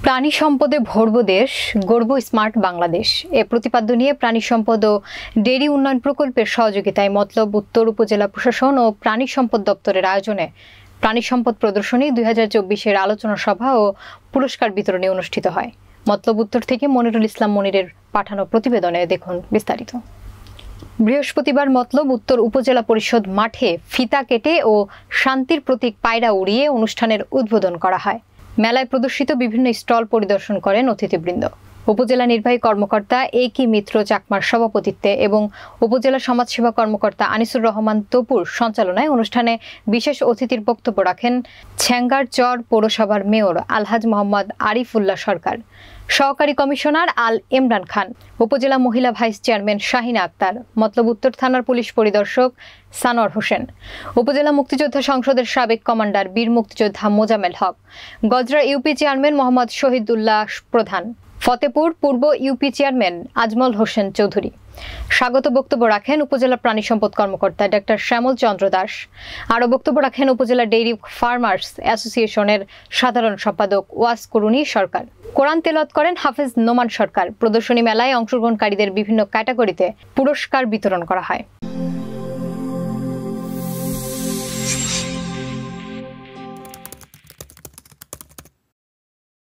প্রাণী সম্পদে ভরব দেশ, গড়ব স্মার্ট বাংলাদেশ। এ প্রতিপাদ্য নিয়ে প্রাণী সম্পদ ও ডেইরি উন্নয়ন প্রকল্পের সহযোগিতায় মতলব উত্তর উপজেলা প্রশাসন ও প্রাণী সম্পদ দপ্তরের আয়োজনে প্রাণী সম্পদ প্রদর্শনী 2024-এর আলোচনা সভা ও পুরস্কার বিতরণী অনুষ্ঠিত হয়। মতলব উত্তর থেকে মনিরুল ইসলাম মনিরের পাঠানো প্রতিবেদনে দেখুন বিস্তারিত। বৃহস্পতিবার মতলব উত্তর উপজেলা পরিষদ মাঠে ফিতা কেটে ও শান্তির প্রতীক পায়রা উড়িয়ে অনুষ্ঠানের উদ্বোধন করা হয়। মেলায় প্রদর্শিত বিভিন্ন স্টল পরিদর্শন করেন অতিথিবৃন্দ। উপজেলা নির্বাহী কর্মকর্তা একি মিত্র চাকমার সভাপতিত্বে এবং উপজেলা সমাজসেবা কর্মকর্তা আনিসুর রহমান তপুর সঞ্চালনায় অনুষ্ঠানে বিশেষ অতিথির বক্তব্য রাখেন ছ্যাঙ্গারচর পৌরসভার মেয়র আলহাজ মোহাম্মদ আরিফুল্লাহ সরকার, সহকারী কমিশনার আল ইমরান খান, উপজেলা মহিলা ভাইস চেয়ারম্যান শাহিনা আক্তার, মতলব উত্তর থানার পুলিশ পরিদর্শক সানোয়ার হোসেন, উপজেলা মুক্তিযোদ্ধা সংসদের সাবেক কমান্ডার বীর মুক্তিযোদ্ধা মোজামেল হক, গজরা ইউপি চেয়ারম্যান মোহাম্মদ শহীদুল্লাহ প্রধান, ফতেপুর পূর্ব ইউপি চেয়ারম্যান আজমল হোসেন চৌধুরী। স্বাগত বক্তব্য রাখেন উপজেলা প্রাণী সম্পদ কর্মকর্তা ডক্টর শ্যামল চন্দ্র দাস। আরও বক্তব্য রাখেন উপজেলা ডেইরি ফার্মার্স অ্যাসোসিয়েশনের সাধারণ সম্পাদক ওয়াস করুণী সরকার। কোরআন তেলাওয়াত করেন হাফেজ নোমান সরকার। প্রদর্শনী মেলায় অংশগ্রহণকারীদের বিভিন্ন ক্যাটাগরিতে পুরস্কার বিতরণ করা হয়।